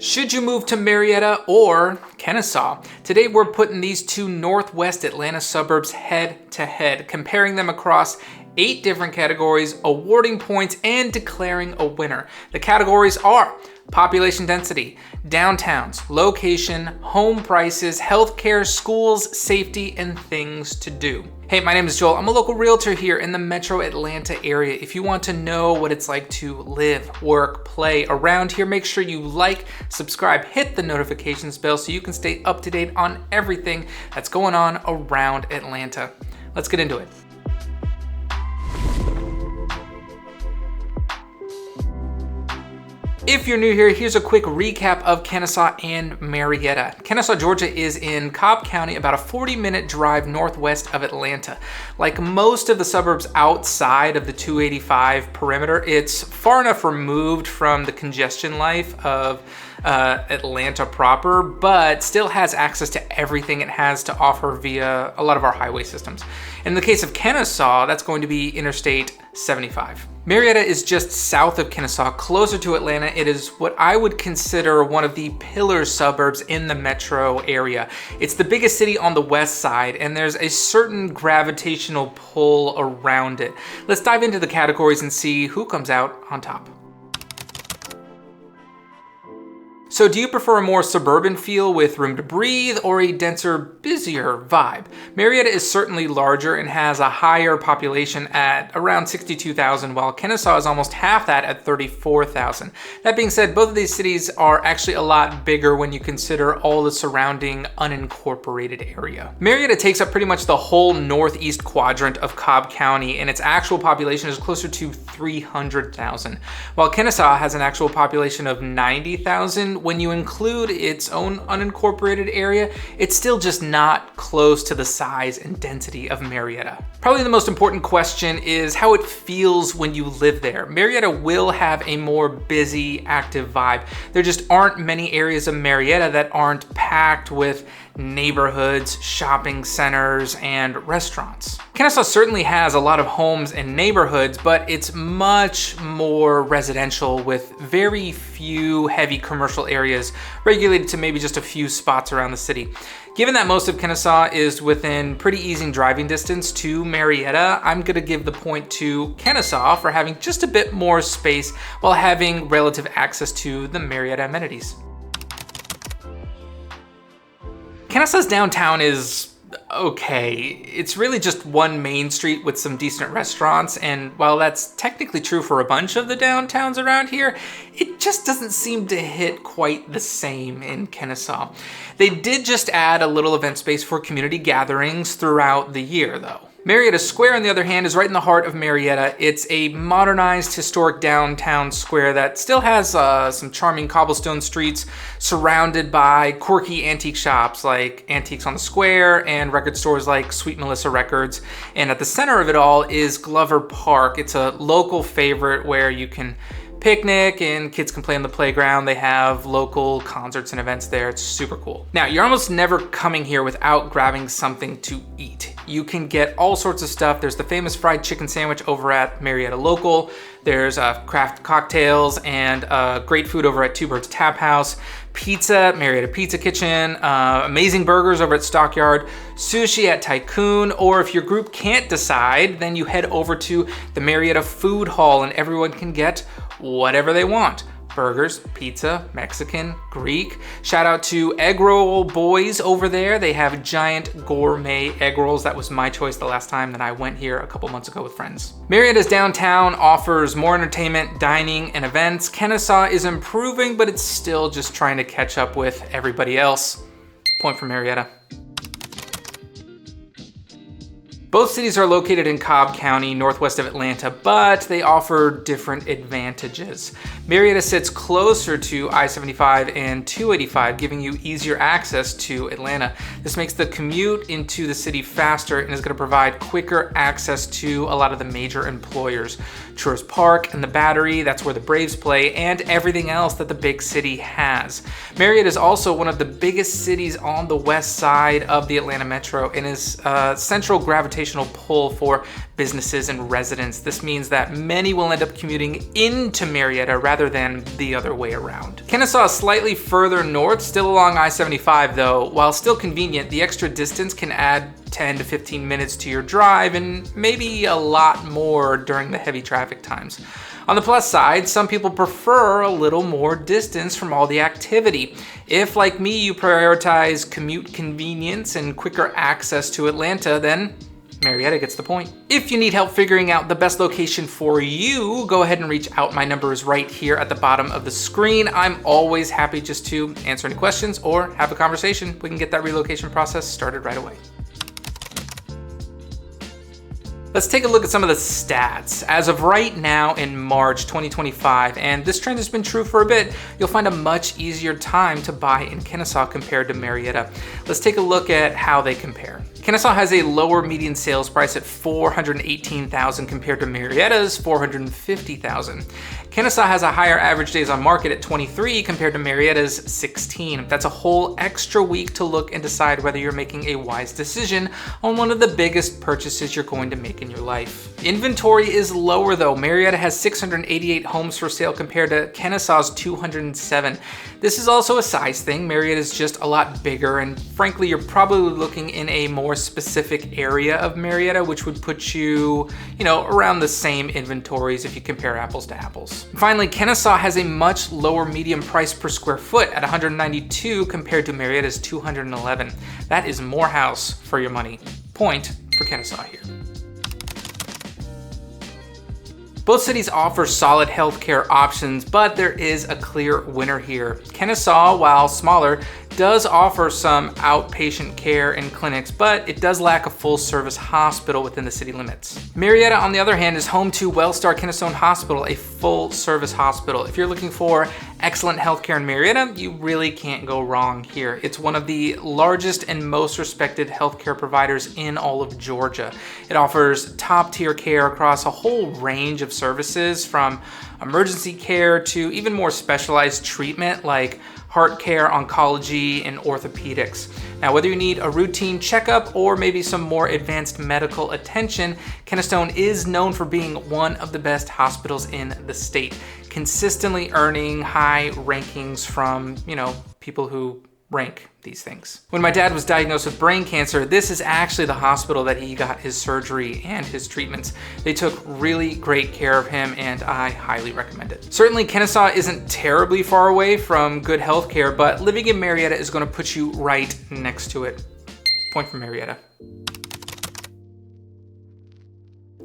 Should you move to Marietta or Kennesaw? Today we're putting these two Northwest Atlanta suburbs head to head, comparing them across 8 different categories, awarding points, and declaring a winner. The categories are population density, downtowns, location, home prices, healthcare, schools, safety, and things to do. Hey, my name is Joel. I'm a local realtor here in the metro Atlanta area. If you want to know what it's like to live, work, play around here, make sure you like, subscribe, hit the notifications bell so you can stay up to date on everything that's going on around Atlanta. Let's get into it. If you're new here, here's a quick recap of Kennesaw and Marietta. Kennesaw, Georgia is in Cobb County, about a 40-minute drive northwest of Atlanta. Like most of the suburbs outside of the 285 perimeter, it's far enough removed from the congestion life of Atlanta proper, but still has access to everything it has to offer via a lot of our highway systems. In the case of Kennesaw, that's going to be Interstate 75. Marietta is just south of Kennesaw, closer to Atlanta. It is what I would consider one of the pillar suburbs in the metro area. It's the biggest city on the west side, and there's a certain gravitational pull around it. Let's dive into the categories and see who comes out on top. So do you prefer a more suburban feel with room to breathe or a denser, busier vibe? Marietta is certainly larger and has a higher population at around 62,000, while Kennesaw is almost half that at 34,000. That being said, both of these cities are actually a lot bigger when you consider all the surrounding unincorporated area. Marietta takes up pretty much the whole northeast quadrant of Cobb County, and its actual population is closer to 300,000, while Kennesaw has an actual population of 90,000. When you include its own unincorporated area, it's still just not close to the size and density of Marietta. Probably the most important question is how it feels when you live there. Marietta will have a more busy, active vibe. There just aren't many areas of Marietta that aren't packed with neighborhoods, shopping centers, and restaurants. Kennesaw certainly has a lot of homes and neighborhoods, but it's much more residential with very few heavy commercial areas, regulated to maybe just a few spots around the city. Given that most of Kennesaw is within pretty easy driving distance to Marietta, I'm gonna give the point to Kennesaw for having just a bit more space while having relative access to the Marietta amenities. Kennesaw's downtown is okay. It's really just one main street with some decent restaurants, and while that's technically true for a bunch of the downtowns around here, it just doesn't seem to hit quite the same in Kennesaw. They did just add a little event space for community gatherings throughout the year, though. Marietta Square, on the other hand, is right in the heart of Marietta. It's a modernized historic downtown square that still has some charming cobblestone streets surrounded by quirky antique shops like Antiques on the Square and record stores like Sweet Melissa Records. And at the center of it all is Glover Park. It's a local favorite where you can picnic and kids can play on the playground. They have local concerts and events there. It's super cool. Now, you're almost never coming here without grabbing something to eat. You can get all sorts of stuff. There's the famous fried chicken sandwich over at Marietta Local. There's craft cocktails and great food over at Two Birds Tap House. Pizza, Marietta Pizza Kitchen, amazing burgers over at Stockyard, sushi at Tycoon, or if your group can't decide, then you head over to the Marietta Food Hall and everyone can get whatever they want. Burgers, pizza, Mexican, Greek. Shout out to Egg Roll Boys over there. They have giant gourmet egg rolls. That was my choice the last time that I went here a couple months ago with friends. Marietta's downtown offers more entertainment, dining, and events. Kennesaw is improving, but it's still just trying to catch up with everybody else. Point for Marietta. Both cities are located in Cobb County, northwest of Atlanta, but they offer different advantages. Marietta sits closer to I-75 and 285, giving you easier access to Atlanta. This makes the commute into the city faster and is going to provide quicker access to a lot of the major employers. Truist Park and the Battery, that's where the Braves play, and everything else that the big city has. Marietta is also one of the biggest cities on the west side of the Atlanta metro and is a central gravitational gravitational pull for businesses and residents. This means that many will end up commuting into Marietta rather than the other way around. Kennesaw is slightly further north, still along I-75 though. While still convenient, the extra distance can add 10 to 15 minutes to your drive and maybe a lot more during the heavy traffic times. On the plus side, some people prefer a little more distance from all the activity. If, like me, you prioritize commute convenience and quicker access to Atlanta, then Marietta gets the point. If you need help figuring out the best location for you, go ahead and reach out. My number is right here at the bottom of the screen. I'm always happy just to answer any questions or have a conversation. We can get that relocation process started right away. Let's take a look at some of the stats. As of right now in March 2025, and this trend has been true for a bit, you'll find a much easier time to buy in Kennesaw compared to Marietta. Let's take a look at how they compare. Kennesaw has a lower median sales price at $418,000 compared to Marietta's $450,000. Kennesaw has a higher average days on market at 23 compared to Marietta's 16. That's a whole extra week to look and decide whether you're making a wise decision on one of the biggest purchases you're going to make in your life. Inventory is lower though. Marietta has 688 homes for sale compared to Kennesaw's 207. This is also a size thing. Marietta is just a lot bigger, and frankly, you're probably looking in a more specific area of Marietta, which would put you, around the same inventories if you compare apples to apples. Finally, Kennesaw has a much lower median price per square foot at $192 compared to Marietta's $211. That is more house for your money. Point for Kennesaw here. Both cities offer solid healthcare options, but there is a clear winner here. Kennesaw, while smaller, does offer some outpatient care and clinics, but it does lack a full-service hospital within the city limits. Marietta, on the other hand, is home to Wellstar Kennesaw Hospital, a full-service hospital. If you're looking for excellent healthcare in Marietta, you really can't go wrong here. It's one of the largest and most respected healthcare providers in all of Georgia. It offers top-tier care across a whole range of services, from emergency care to even more specialized treatment like heart care, oncology, and orthopedics. Now, whether you need a routine checkup or maybe some more advanced medical attention, Kennesaw is known for being one of the best hospitals in the state, consistently earning high rankings from, people who rank these things. When my dad was diagnosed with brain cancer, this is actually the hospital that he got his surgery and his treatments. They took really great care of him, and I highly recommend it. Certainly, Kennesaw isn't terribly far away from good healthcare, but living in Marietta is going to put you right next to it. Point for Marietta.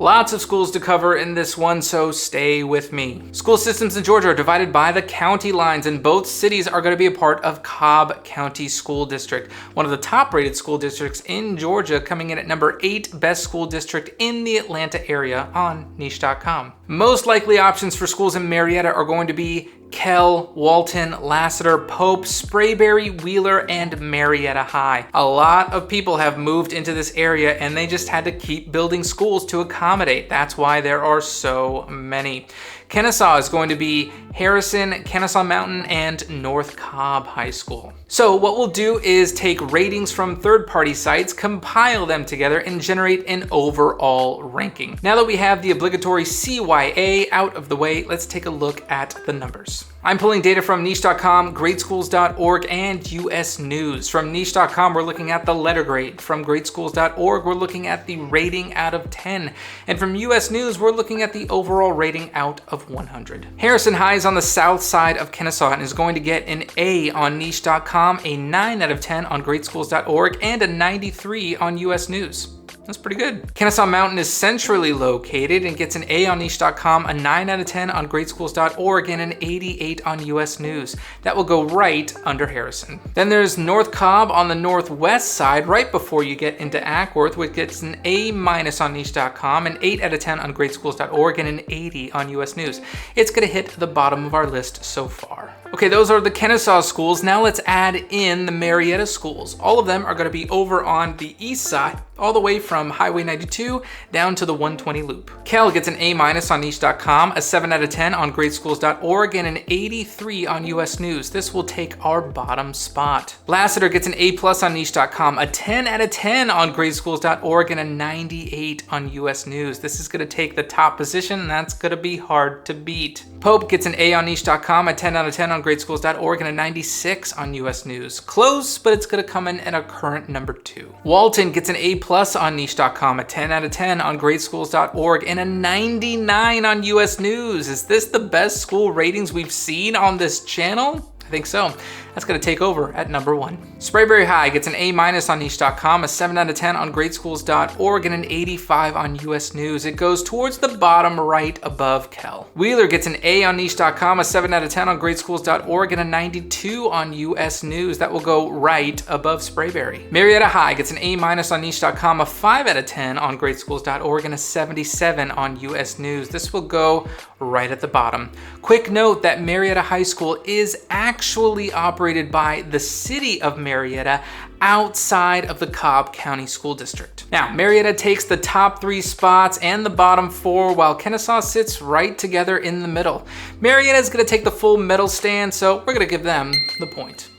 Lots of schools to cover in this one, so stay with me. School systems in Georgia are divided by the county lines, and both cities are going to be a part of Cobb County School District, one of the top-rated school districts in Georgia, coming in at number 8 best school district in the Atlanta area on niche.com. Most likely options for schools in Marietta are going to be Kell, Walton, Lassiter, Pope, Sprayberry, Wheeler, and Marietta High. A lot of people have moved into this area, and they just had to keep building schools to accommodate. That's why there are so many. Kennesaw is going to be Harrison, Kennesaw Mountain, and North Cobb High School. So what we'll do is take ratings from third-party sites, compile them together, and generate an overall ranking. Now that we have the obligatory CYA out of the way, let's take a look at the numbers. I'm pulling data from niche.com, gradeschools.org, and US News. From niche.com, we're looking at the letter grade. From gradeschools.org, we're looking at the rating out of 10. And from US News, we're looking at the overall rating out of 100. Harrison High is on the south side of Kennesaw and is going to get an A on niche.com, a 9 out of 10 on gradeschools.org, and a 93 on US News. That's pretty good. Kennesaw Mountain is centrally located and gets an A on niche.com, a 9 out of 10 on gradeschools.org, and an 88 on US News. That will go right under Harrison. Then there's North Cobb on the northwest side, right before you get into Ackworth, which gets an A- on niche.com, an 8 out of 10 on gradeschools.org, and an 80 on US News. It's gonna hit the bottom of our list so far. Okay, those are the Kennesaw schools. Now let's add in the Marietta schools. All of them are going to be over on the east side, all the way from Highway 92 down to the 120 loop. Kel gets an A- on niche.com, a 7 out of 10 on gradeschools.org, and an 83 on US News. This will take our bottom spot. Lassiter gets an A+ on niche.com, a 10 out of 10 on gradeschools.org, and a 98 on US News. This is going to take the top position, and that's going to be hard to beat. Pope gets an A on niche.com, a 10 out of 10 on gradeschools.org, and a 96 on US News. Close, but it's going to come in at a current number 2. Walton gets an A+ on niche.com, a 10 out of 10 on gradeschools.org, and a 99 on US News. Is this the best school ratings we've seen on this channel? I think so. That's going to take over at number 1. Sprayberry High gets an A- on niche.com, a 7 out of 10 on gradeschools.org, and an 85 on US News. It goes towards the bottom right above Kel. Wheeler gets an A on niche.com, a 7 out of 10 on gradeschools.org, and a 92 on US News. That will go right above Sprayberry. Marietta High gets an A- on niche.com, a 5 out of 10 on gradeschools.org, and a 77 on US News. This will go right at the bottom. Quick note that Marietta High School is actually operated by the city of Marietta outside of the Cobb County School District. Now, Marietta takes the top 3 spots and the bottom 4, while Kennesaw sits right together in the middle. Marietta is going to take the full medal stand, so we're going to give them the point.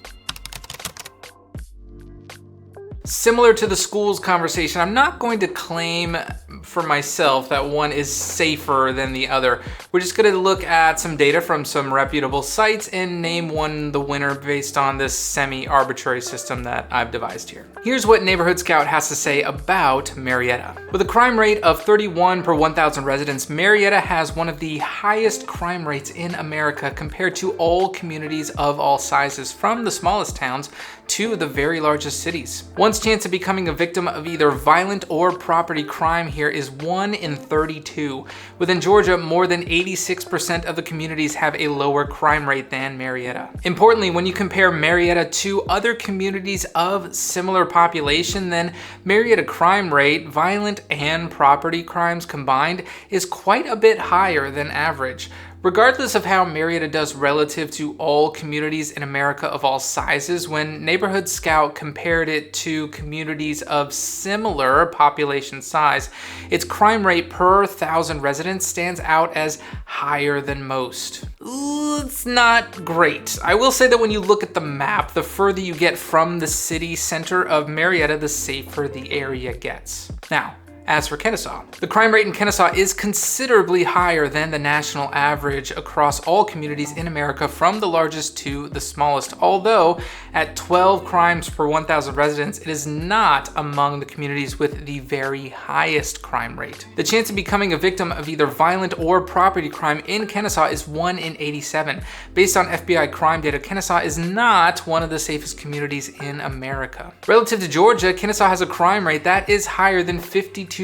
Similar to the schools conversation, I'm not going to claim for myself that one is safer than the other. We're just going to look at some data from some reputable sites and name one the winner based on this semi-arbitrary system that I've devised here. Here's what Neighborhood Scout has to say about Marietta. With a crime rate of 31 per 1,000 residents, Marietta has one of the highest crime rates in America compared to all communities of all sizes, from the smallest towns to the very largest cities. One's chance of becoming a victim of either violent or property crime here is 1 in 32. Within Georgia, more than 86% of the communities have a lower crime rate than Marietta. Importantly, when you compare Marietta to other communities of similar population, then Marietta crime rate, violent and property crimes combined, is quite a bit higher than average. Regardless of how Marietta does relative to all communities in America of all sizes, when Neighborhood Scout compared it to communities of similar population size, its crime rate per 1,000 residents stands out as higher than most. It's not great. I will say that when you look at the map, the further you get from the city center of Marietta, the safer the area gets. Now, as for Kennesaw, the crime rate in Kennesaw is considerably higher than the national average across all communities in America, from the largest to the smallest. Although at 12 crimes per 1,000 residents, it is not among the communities with the very highest crime rate. The chance of becoming a victim of either violent or property crime in Kennesaw is 1 in 87. Based on FBI crime data, Kennesaw is not one of the safest communities in America. Relative to Georgia, Kennesaw has a crime rate that is higher than 52%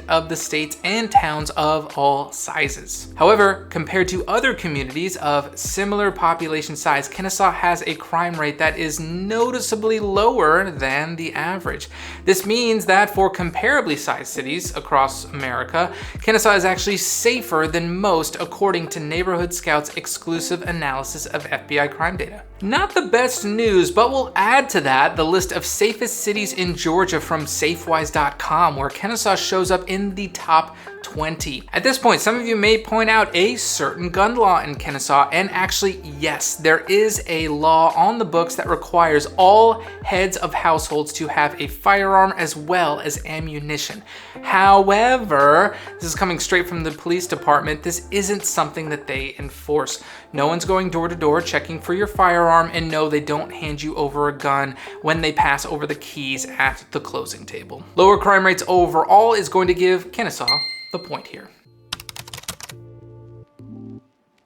of the states and towns of all sizes. However, compared to other communities of similar population size, Kennesaw has a crime rate that is noticeably lower than the average. This means that for comparably sized cities across America, Kennesaw is actually safer than most, according to Neighborhood Scout's exclusive analysis of FBI crime data. Not the best news, but we'll add to that the list of safest cities in Georgia from Safewise.com, where Kennesaw shows up in the top 20. At this point, some of you may point out a certain gun law in Kennesaw, and actually, yes, there is a law on the books that requires all heads of households to have a firearm as well as ammunition. However, this is coming straight from the police department. This isn't something that they enforce. No one's going door to door checking for your firearm, and no, they don't hand you over a gun when they pass over the keys at the closing table. Lower crime rates overall is going to give Kennesaw the point here.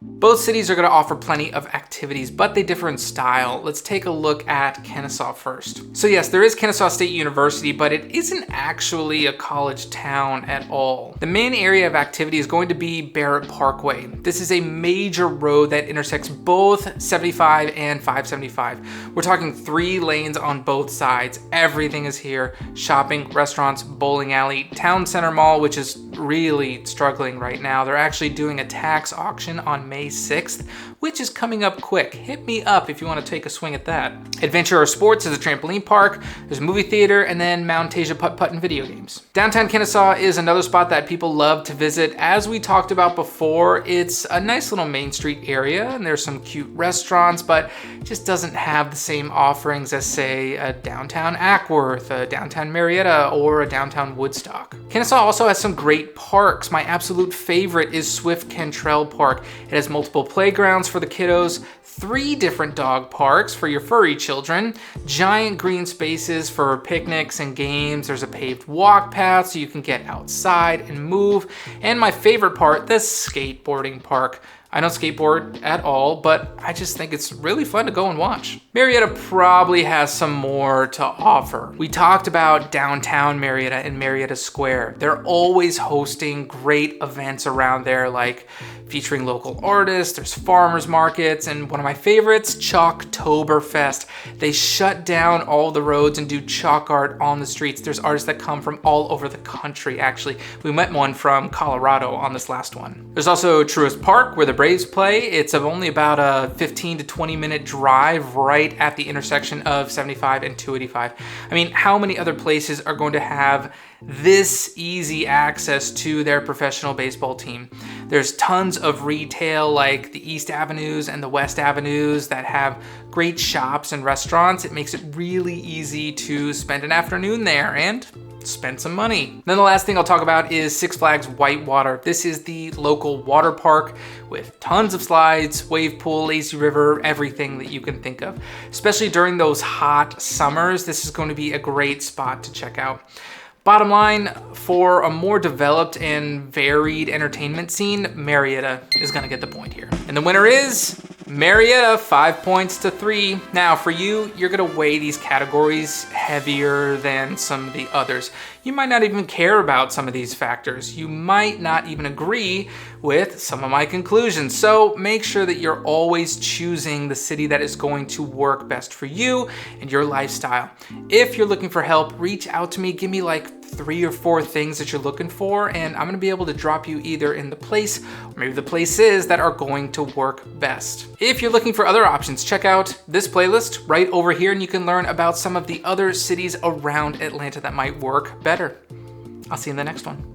Both cities are going to offer plenty of activities, but they differ in style. Let's take a look at Kennesaw first. So yes, there is Kennesaw State University, but it isn't actually a college town at all. The main area of activity is going to be Barrett Parkway. This is a major road that intersects both 75 and 575. We're talking 3 lanes on both sides. Everything is here: shopping, restaurants, bowling alley, town center mall, which is really struggling right now. They're actually doing a tax auction on May 6th, which is coming up quick. Hit me up if you want to take a swing at that. Adventure or Sports is a trampoline park, there's a movie theater, and then Mount Tasia putt-putt and video games. Downtown Kennesaw is another spot that people love to visit. As we talked about before, it's a nice little Main Street area, and there's some cute restaurants, but it just doesn't have the same offerings as, say, a downtown Ackworth, a downtown Marietta, or a downtown Woodstock. Kennesaw also has some great parks. My absolute favorite is Swift Cantrell Park. It has multiple playgrounds for the kiddos, 3 different dog parks for your furry children, giant green spaces for picnics and games. There's a paved walk path so you can get outside and move. And my favorite part, the skateboarding park. I don't skateboard at all, but I just think it's really fun to go and watch. Marietta probably has some more to offer. We talked about downtown Marietta and Marietta Square. They're always hosting great events around there, like featuring local artists, there's farmers markets, and one of my favorites, Chalktoberfest. They shut down all the roads and do chalk art on the streets. There's artists that come from all over the country, actually. We met one from Colorado on this last one. There's also Truist Park, where the Braves play. It's only about a 15 to 20 minute drive right at the intersection of 75 and 285. I mean, how many other places are going to have this easy access to their professional baseball team? There's tons of retail like the East Avenues and the West Avenues that have great shops and restaurants. It makes it really easy to spend an afternoon there and spend some money. Then the last thing I'll talk about is Six Flags Whitewater. This is the local water park with tons of slides, wave pool, lazy river, everything that you can think of. Especially during those hot summers, this is going to be a great spot to check out. Bottom line, for a more developed and varied entertainment scene, Marietta is gonna get the point here. And the winner is Marietta, 5 points to 3. Now for you, you're gonna weigh these categories heavier than some of the others. You might not even care about some of these factors. You might not even agree with some of my conclusions. So make sure that you're always choosing the city that is going to work best for you and your lifestyle. If you're looking for help, reach out to me, give me like 3 or 4 things that you're looking for, and I'm gonna be able to drop you either in the place or maybe the places that are going to work best. If you're looking for other options, check out this playlist right over here and you can learn about some of the other cities around Atlanta that might work better. I'll see you in the next one.